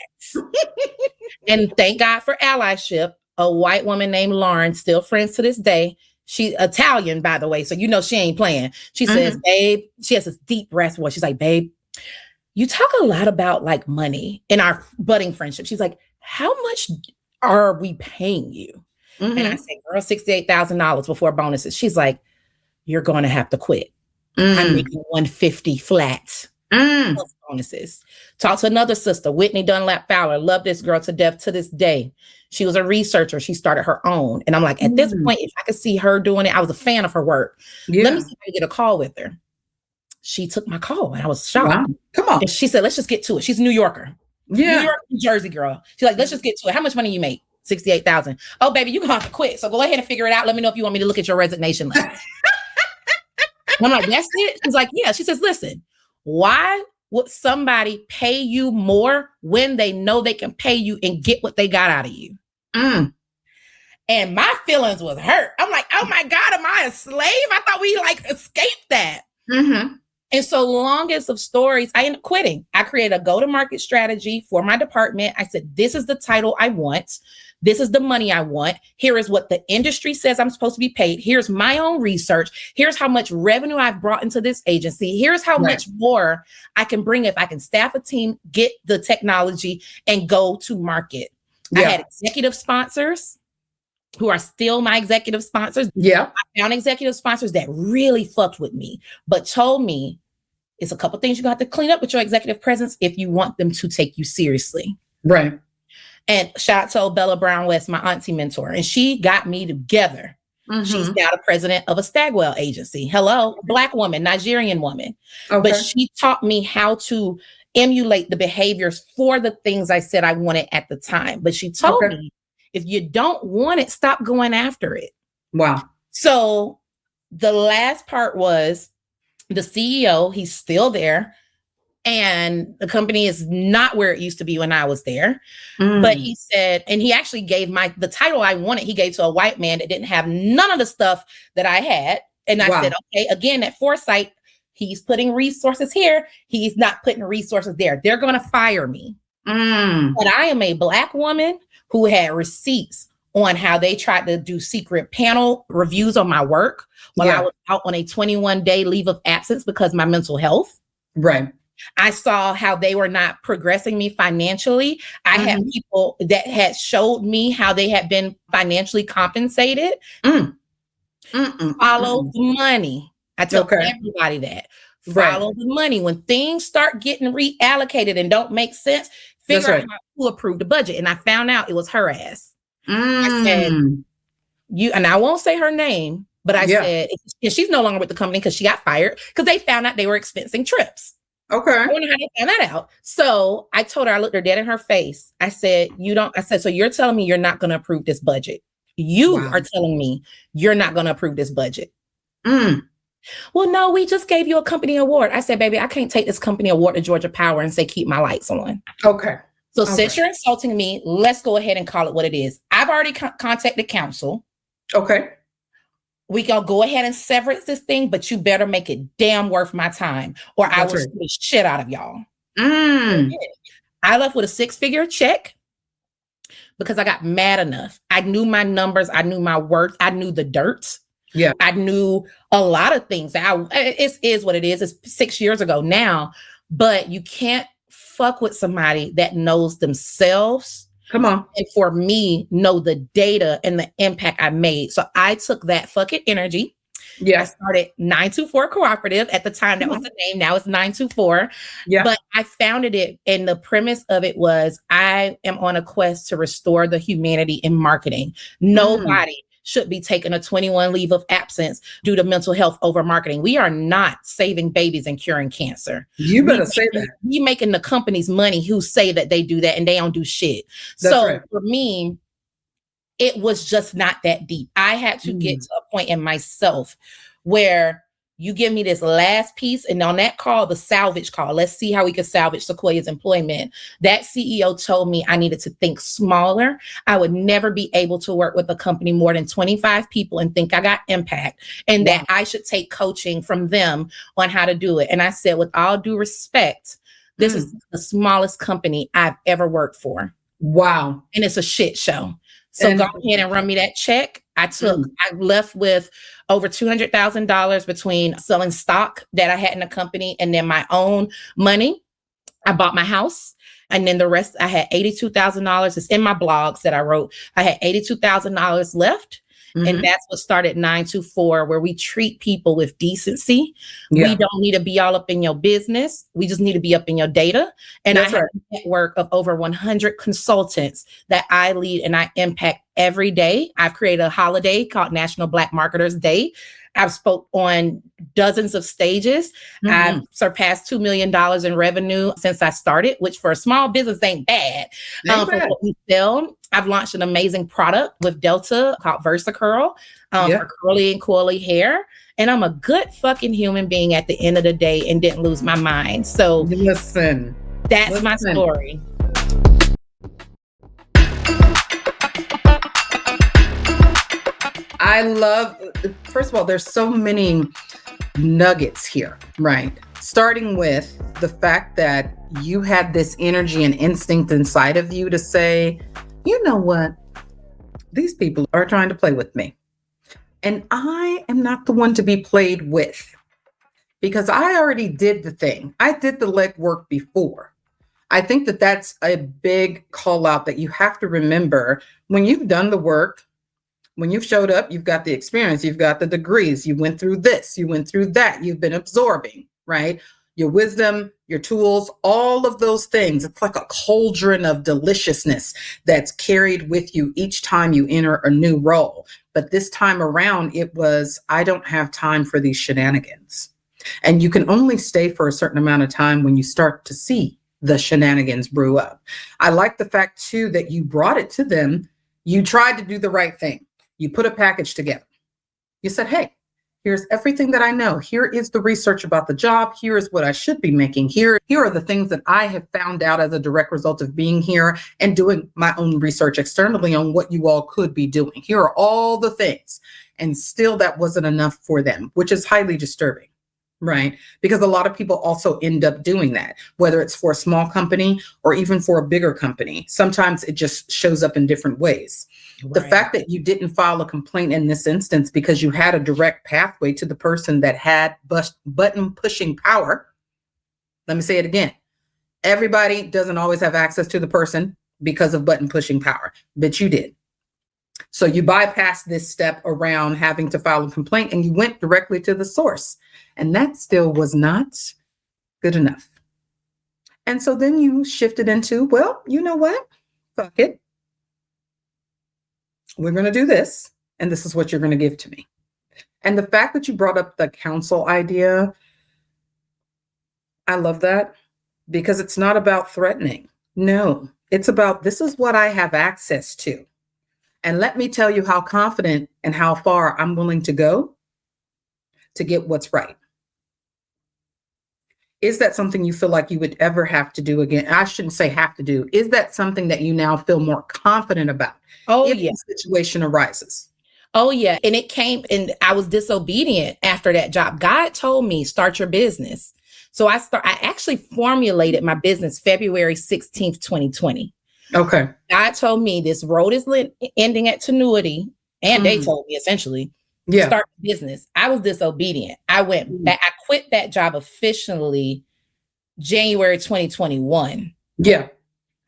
And thank God for allyship. A white woman named Lauren, still friends to this day. She's Italian, by the way. So she ain't playing. She says, babe, she has this deep raspy voice. She's like, babe, you talk a lot about like money in our budding friendship. She's like, how much are we paying you? And I said, girl, $68,000 before bonuses. She's like, you're going to have to quit. I'm making 150 flats. Plus bonuses. Talked to another sister, Whitney Dunlap Fowler. Love this girl to death to this day. She was a researcher. She started her own. And I'm like, at this point, if I could see her doing it, I was a fan of her work. Let me see if I can get a call with her. She took my call and I was shocked. Wow. Come on. And she said, let's just get to it. She's a New Yorker. Yeah. New York, New Jersey girl. She's like, let's just get to it. How much money you make? $68,000. Oh, baby, you gonna have to quit. So go ahead and figure it out. Let me know if you want me to look at your resignation letter. I'm like, that's it? She's like, yeah. She says, listen, why would somebody pay you more when they know they can pay you and get what they got out of you? Mm. And my feelings was hurt. I'm like, oh my God, am I a slave? I thought we like escaped that. Mm-hmm. And so longest of stories, I ended up quitting. I created a go-to-market strategy for my department. I said, this is the title I want. This is the money I want. Here is what the industry says I'm supposed to be paid. Here's my own research. Here's how much revenue I've brought into this agency. Here's how much more I can bring if I can staff a team, get the technology, and go to market. I had executive sponsors who are still my executive sponsors. Yeah. I found executive sponsors that really fucked with me, but told me it's a couple things you got to clean up with your executive presence if you want them to take you seriously. Right. And shout out to Bella Brown West, my auntie mentor, and she got me together. Mm-hmm. She's now the president of a Stagwell agency. Hello, Black woman, Nigerian woman. Okay. But she taught me how to emulate the behaviors for the things I said I wanted at the time. But she told me, if you don't want it, stop going after it. Wow. So the last part was the CEO, he's still there. And the company is not where it used to be when I was there. But he said, and he actually gave the title I wanted, he gave to a white man that didn't have none of the stuff that I had. And I said, okay, again, at foresight, he's putting resources here. He's not putting resources there. They're going to fire me. But I am a Black woman who had receipts on how they tried to do secret panel reviews on my work while I was out on a 21-day leave of absence because of my mental health. Right. I saw how they were not progressing me financially. I had people that had showed me how they had been financially compensated. Follow the money. I tell everybody that. Follow the money. When things start getting reallocated and don't make sense, figure out how to approve the budget. And I found out it was her ass. I said, and I won't say her name, but I said, and she's no longer with the company because she got fired because they found out they were expensing trips. Okay. I wonder how they found that out. So I told her, I looked her dead in her face. I said, so you're telling me you're not going to approve this budget. You are telling me you're not going to approve this budget. Well, no, we just gave you a company award. I said, baby, I can't take this company award to Georgia Power and say, keep my lights on. Okay. So since you're insulting me, let's go ahead and call it what it is. I've already contacted counsel. Okay. We can go ahead and sever this thing, but you better make it damn worth my time or I will sue the shit out of y'all. I left with a 6-figure check because I got mad enough. I knew my numbers. I knew my worth. I knew the dirt. Yeah. I knew a lot of things. It is what it is. It's 6 years ago now, but you can't fuck with somebody that knows themselves. Come on. And for me, know the data and the impact I made. So I took that fucking energy. Yeah. I started 924 Cooperative. At the time, that was the name. Now it's 924. Yeah. But I founded it. And the premise of it was I am on a quest to restore the humanity in marketing. Nobody should be taking a 21 leave of absence due to mental health over marketing. We are not saving babies and curing cancer. You better say that. We making the companies money who say that they do that and they don't do shit. So for me, it was just not that deep. I had to get to a point in myself where you give me this last piece, and on that call, the salvage call, let's see how we can salvage Sequoiah's employment. That CEO told me I needed to think smaller. I would never be able to work with a company more than 25 people and think I got impact, and that I should take coaching from them on how to do it. And I said, with all due respect, this is the smallest company I've ever worked for. Wow. And it's a shit show. So go ahead and run me that check. I left with over $200,000 between selling stock that I had in the company and then my own money. I bought my house. And then the rest, I had $82,000. It's in my blogs that I wrote. I had $82,000 left. And that's what started 924, where we treat people with decency. Yeah. We don't need to be all up in your business. We just need to be up in your data. And I have a network of over 100 consultants that I lead and I impact every day. I've created a holiday called National Black Marketers Day. I've spoke on dozens of stages. I've surpassed $2 million in revenue since I started, which for a small business ain't bad. For what we sell, I've launched an amazing product with Delta called VersaCurl for curly and coily hair. And I'm a good fucking human being at the end of the day and didn't lose my mind. So that's my story. I love, first of all, there's so many nuggets here, right? Starting with the fact that you had this energy and instinct inside of you to say, you know what? These people are trying to play with me. And I am not the one to be played with because I already did the thing. I did the legwork before. I think that that's a big call out that you have to remember when you've done the work. When you've showed up, you've got the experience, you've got the degrees, you went through this, you went through that, you've been absorbing, right? Your wisdom, your tools, all of those things. It's like a cauldron of deliciousness that's carried with you each time you enter a new role. But this time around, it was, I don't have time for these shenanigans. And you can only stay for a certain amount of time when you start to see the shenanigans brew up. I like the fact, too, that you brought it to them. You tried to do the right thing. You put a package together. You said, hey, here's everything that I know. Here is the research about the job. Here is what I should be making. Here are the things that I have found out as a direct result of being here and doing my own research externally on what you all could be doing. Here are all the things. And still that wasn't enough for them, which is highly disturbing, right? Because a lot of people also end up doing that, whether it's for a small company or even for a bigger company. Sometimes it just shows up in different ways. Right. The fact that you didn't file a complaint in this instance because you had a direct pathway to the person that had button pushing power. Let me say it again. Everybody doesn't always have access to the person because of button pushing power, but you did. So you bypassed this step around having to file a complaint and you went directly to the source. And that still was not good enough. And so then you shifted into, well, you know what? Fuck it. We're going to do this. And this is what you're going to give to me. And the fact that you brought up the counsel idea, I love that because it's not about threatening. No, it's about this is what I have access to. And let me tell you how confident and how far I'm willing to go to get what's right. Is that something you feel like you would ever have to do again? I shouldn't say have to do. Is that something that you now feel more confident about? Oh, if yeah. the situation arises? Oh, yeah. And it came and I was disobedient after that job. God told me, start your business. So I actually formulated my business February 16th, 2020. Okay. God told me this road is ending at tenuity. And they told me essentially, start the business. I was disobedient. I went back. I quit that job officially January 2021. Yeah.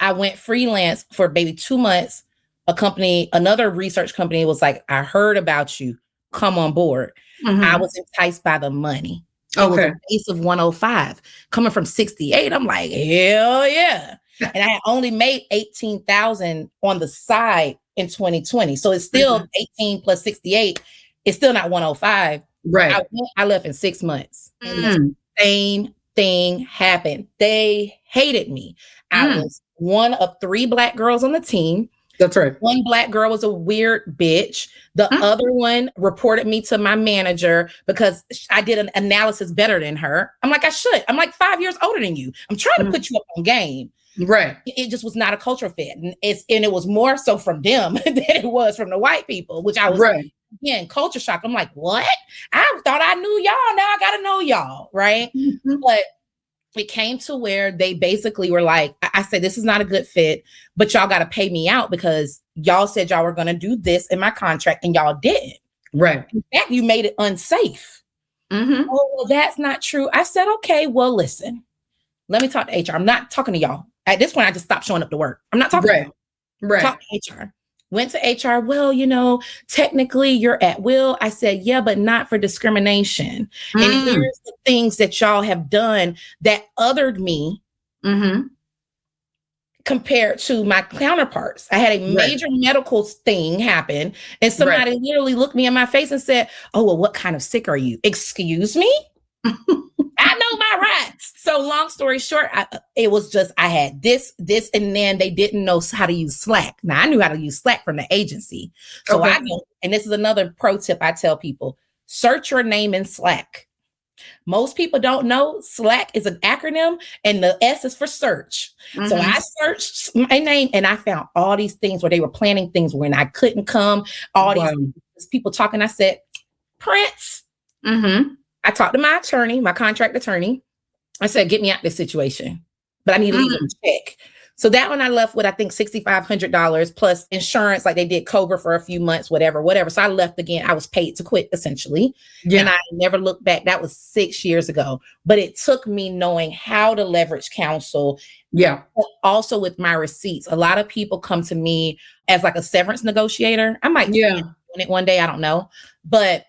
I went freelance for maybe 2 months. Another research company was like, I heard about you. Come on board. I was enticed by the money. It was a base of 105 coming from 68. I'm like, hell yeah. And I had only made 18,000 on the side in 2020. So it's still 18 plus 68. It's still not 105. Right. I left in 6 months. And the same thing happened. They hated me. I was one of 3 Black girls on the team. That's right. One Black girl was a weird bitch. The other one reported me to my manager because I did an analysis better than her. I'm like, I should. I'm like 5 years older than you. I'm trying to put you up on game. Right. It just was not a cultural fit. And it was more so from them than it was from the white people, which I was again, culture shock. I'm like, what? I thought I knew y'all. Now I got to know y'all. Right. But it came to where they basically were like, I said, this is not a good fit, but y'all got to pay me out because y'all said y'all were going to do this in my contract and y'all didn't. Right. In fact, you made it unsafe. Oh, well, that's not true. I said, okay, well, listen, let me talk to HR. I'm not talking to y'all. At this point, I just stopped showing up to work. I'm not talking to y'all. Right. Talk to HR. Went to HR. Well, technically you're at will. I said, yeah, but not for discrimination. And here's the things that y'all have done that othered me compared to my counterparts. I had a major medical thing happen, and somebody literally looked me in my face and said, "Oh, well, what kind of sick are you?" Excuse me? I know my rights. So long story short, it was just, I had this, and then they didn't know how to use Slack. Now I knew how to use Slack from the agency. So I know, and this is another pro tip I tell people, search your name in Slack. Most people don't know Slack is an acronym and the S is for search. So I searched my name and I found all these things where they were planning things when I couldn't come, all these people talking. I said, Prince, I talked to my attorney, my contract attorney. I said, get me out of this situation, but I need to leave them check. So that one I left with, I think, $6,500 plus insurance. Like they did COBRA for a few months, whatever. So I left again. I was paid to quit essentially. And I never looked back. That was 6 years ago, but it took me knowing how to leverage counsel. But also with my receipts. A lot of people come to me as like a severance negotiator. I might do it one day. I don't know. But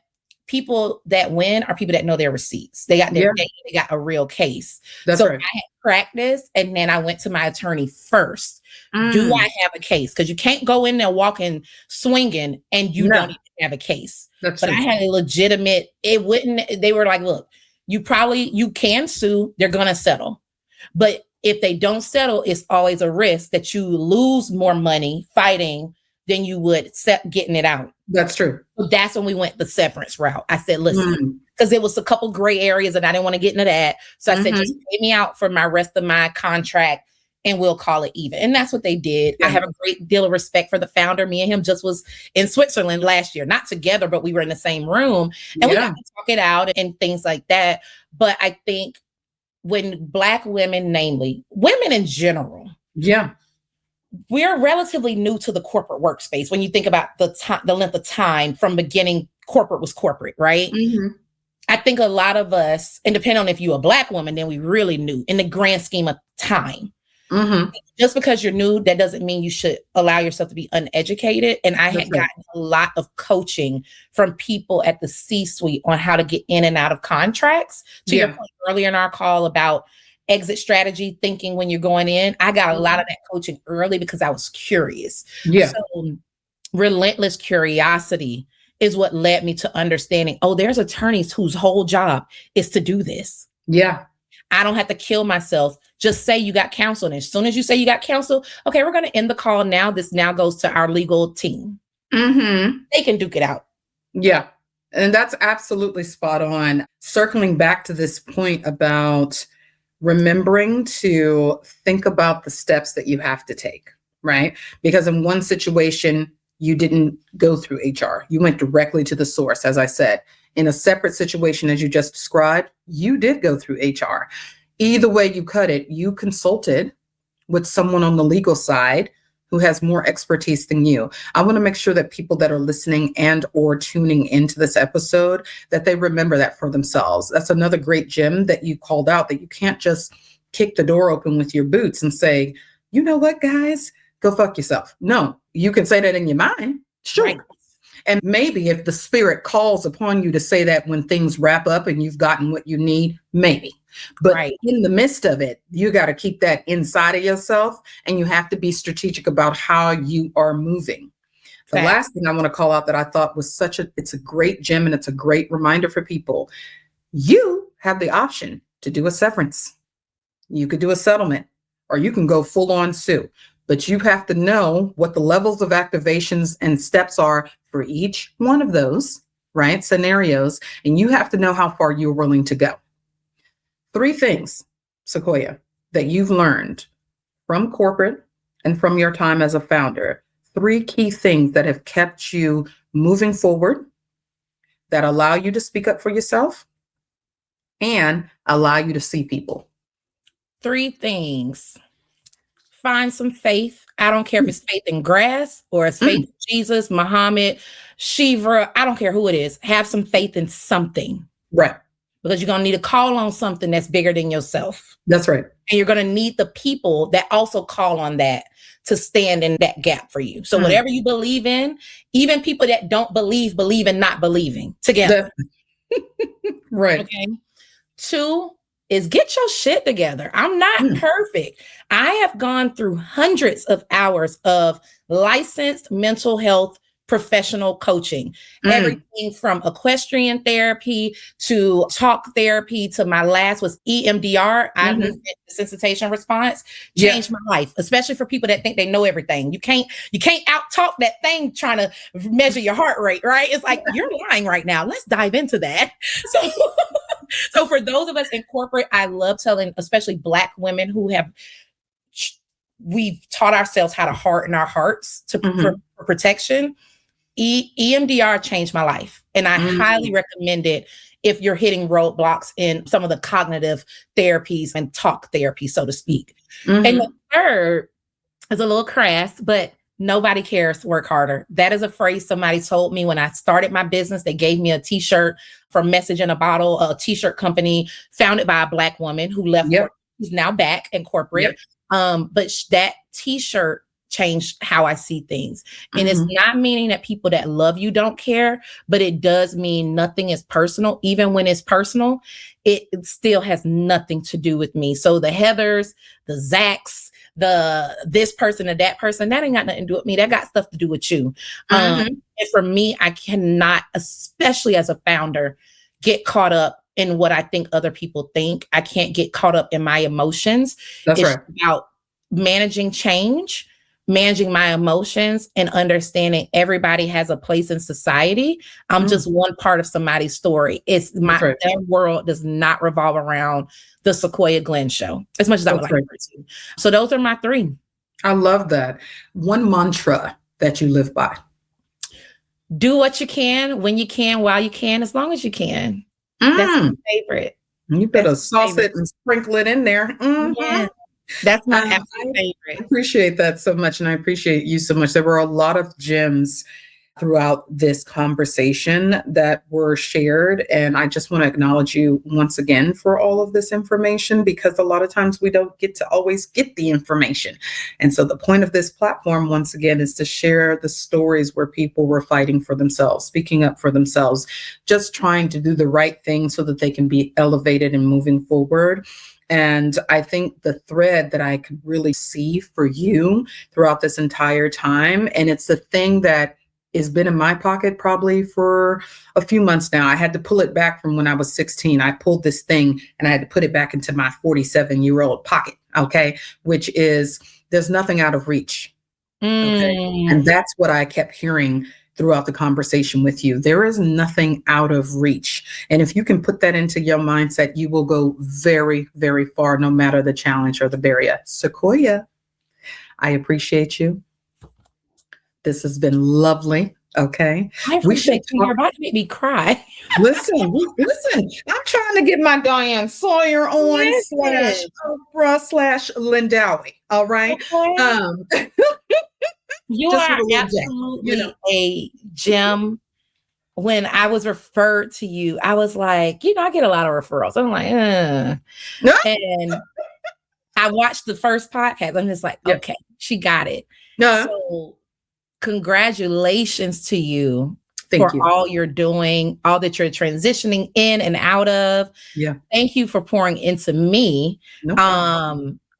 people that win are people that know their receipts. They got their data, they got a real case. I had practice, and then I went to my attorney first. Do I have a case? Because you can't go in there walking, swinging, and you don't even have a case. But I had a legitimate, they were like, look, you can sue, they're going to settle. But if they don't settle, it's always a risk that you lose more money fighting than you would getting it out. That's true. So that's when we went the severance route. I said, listen, because there was a couple gray areas and I didn't want to get into that. So I said, just pay me out for my rest of my contract and we'll call it even. And that's what they did. I have a great deal of respect for the founder. Me and him just was in Switzerland last year, not together, but we were in the same room and we got to talk it out and things like that. But I think when Black women, namely women in general, we're relatively new to the corporate workspace. When you think about the length of time from beginning, corporate was corporate, right? I think a lot of us, and depending on if you're a Black woman, then we really new in the grand scheme of time. Just because you're new, that doesn't mean you should allow yourself to be uneducated. And I had gotten a lot of coaching from people at the C-suite on how to get in and out of contracts. To your point earlier in our call about exit strategy thinking when you're going in, I got a lot of that coaching early because I was curious. So relentless curiosity is what led me to understanding, oh, there's attorneys whose whole job is to do this. I don't have to kill myself. Just say you got counsel. And as soon as you say you got counsel, okay, we're going to end the call now. This now goes to our legal team. They can duke it out. And that's absolutely spot on. Circling back to this point about remembering to think about the steps that you have to take, right? Because in one situation, you didn't go through HR. You went directly to the source, as I said. In a separate situation, as you just described, you did go through HR. Either way you cut it, you consulted with someone on the legal side who has more expertise than you. I want to make sure that people that are listening and or tuning into this episode, that they remember that for themselves. That's another great gem that you called out, that you can't just kick the door open with your boots and say, you know what, guys, go fuck yourself. No, you can say that in your mind. Sure. And maybe if the spirit calls upon you to say that when things wrap up and you've gotten what you need, maybe. But in the midst of it, you got to keep that inside of yourself, and you have to be strategic about how you are moving. The last thing I want to call out that I thought was it's a great gem and it's a great reminder for people. You have the option to do a severance. You could do a settlement, or you can go full on sue. But you have to know what the levels of activations and steps are for each one of those, right, scenarios. And you have to know how far you're willing to go. 3 things, Sequoyah, that you've learned from corporate and from your time as a founder. 3 key things that have kept you moving forward, that allow you to speak up for yourself and allow you to see people. 3 things. Find some faith. I don't care if it's faith in grass or it's faith in Jesus, Muhammad, Shiva. I don't care who it is. Have some faith in something. Right. Because you're going to need to call on something that's bigger than yourself. That's right. And you're going to need the people that also call on that to stand in that gap for you. So whatever you believe in, even people that don't believe in not believing together. Right. Okay. 2, is get your shit together. I'm not perfect. I have gone through hundreds of hours of licensed mental health professional coaching, everything from equestrian therapy to talk therapy to my last was EMDR, sensitization response, changed my life, especially for people that think they know everything. You can't out talk that thing trying to measure your heart rate, right? It's like, you're lying right now. Let's dive into that. So for those of us in corporate, I love telling, especially Black women who we've taught ourselves how to harden our hearts for protection. EMDR changed my life, and I highly recommend it if you're hitting roadblocks in some of the cognitive therapies and talk therapy, so to speak. And the third is a little crass, but nobody cares, work harder. That is a phrase somebody told me when I started my business. They gave me a t-shirt from Message in a Bottle, a t-shirt company founded by a Black woman who left. She's now back in corporate. But that t-shirt changed how I see things. And it's not meaning that people that love you don't care, but it does mean nothing is personal. Even when it's personal, it still has nothing to do with me. So the Heathers, the Zachs, this person or that person, that ain't got nothing to do with me. That got stuff to do with you. And for me, I cannot, especially as a founder, get caught up in what I think other people think. I can't get caught up in my emotions. It's about managing change, managing my emotions, and understanding everybody has a place in society. I'm just one part of somebody's story. It's their world does not revolve around the Sequoyah Glen show as much as I would like it to. So those are my three. I love that. One mantra that you live by. Do what you can, when you can, while you can, as long as you can. That's my favorite. You better sauce it and sprinkle it in there. Yeah. That's my absolute favorite. I appreciate that so much. And I appreciate you so much. There were a lot of gems throughout this conversation that were shared. And I just want to acknowledge you once again for all of this information, because a lot of times we don't get to always get the information. And so the point of this platform, once again, is to share the stories where people were fighting for themselves, speaking up for themselves, just trying to do the right thing so that they can be elevated and moving forward. And I think the thread that I could really see for you throughout this entire time, and it's the thing that has been in my pocket probably for a few months now. I had to pull it back from when I was 16. I pulled this thing and I had to put it back into my 47-year-old pocket, okay? Which is, there's nothing out of reach, okay? And that's what I kept hearing throughout the conversation with you. There is nothing out of reach. And if you can put that into your mindset, you will go very, very far, no matter the challenge or the barrier. Sequoyah, I appreciate you. This has been lovely. Okay. We should you're about to make me cry. Listen, I'm trying to get my Diane Sawyer on /Oprah/Lindawi. All right. Okay. You are absolutely a gem. When I was referred to you, I was like, I get a lot of referrals. I'm like, and I watched the first podcast. I'm just like, okay, she got it. So congratulations to you for all you're doing, all that you're transitioning in and out of. Yeah. Thank you for pouring into me.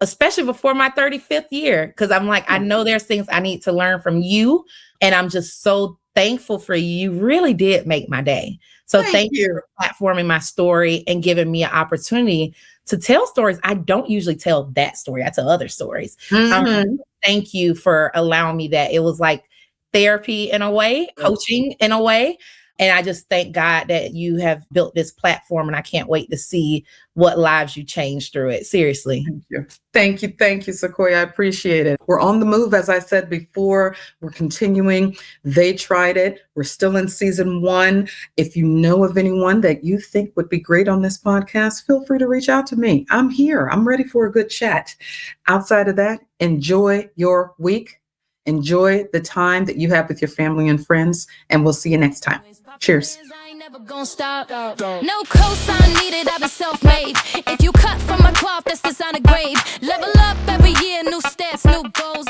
Especially before my 35th year, because I'm like, I know there's things I need to learn from you. And I'm just so thankful for you. You really did make my day. So thank you for platforming my story and giving me an opportunity to tell stories. I don't usually tell that story. I tell other stories. Thank you for allowing me that. It was like therapy in a way, coaching in a way. And I just thank God that you have built this platform, and I can't wait to see what lives you change through it. Seriously. Thank you. Thank you, Sequoyah. I appreciate it. We're on the move. As I said before, we're continuing. They tried it. We're still in season 1. If you know of anyone that you think would be great on this podcast, feel free to reach out to me. I'm here. I'm ready for a good chat. Outside of that, enjoy your week. Enjoy the time that you have with your family and friends, and we'll see you next time. Cheers. I ain't never gonna stop. No cosign needed, I've been self-made. If you cut from my cloth, that's designer grade. Level up every year, new stats, new goals.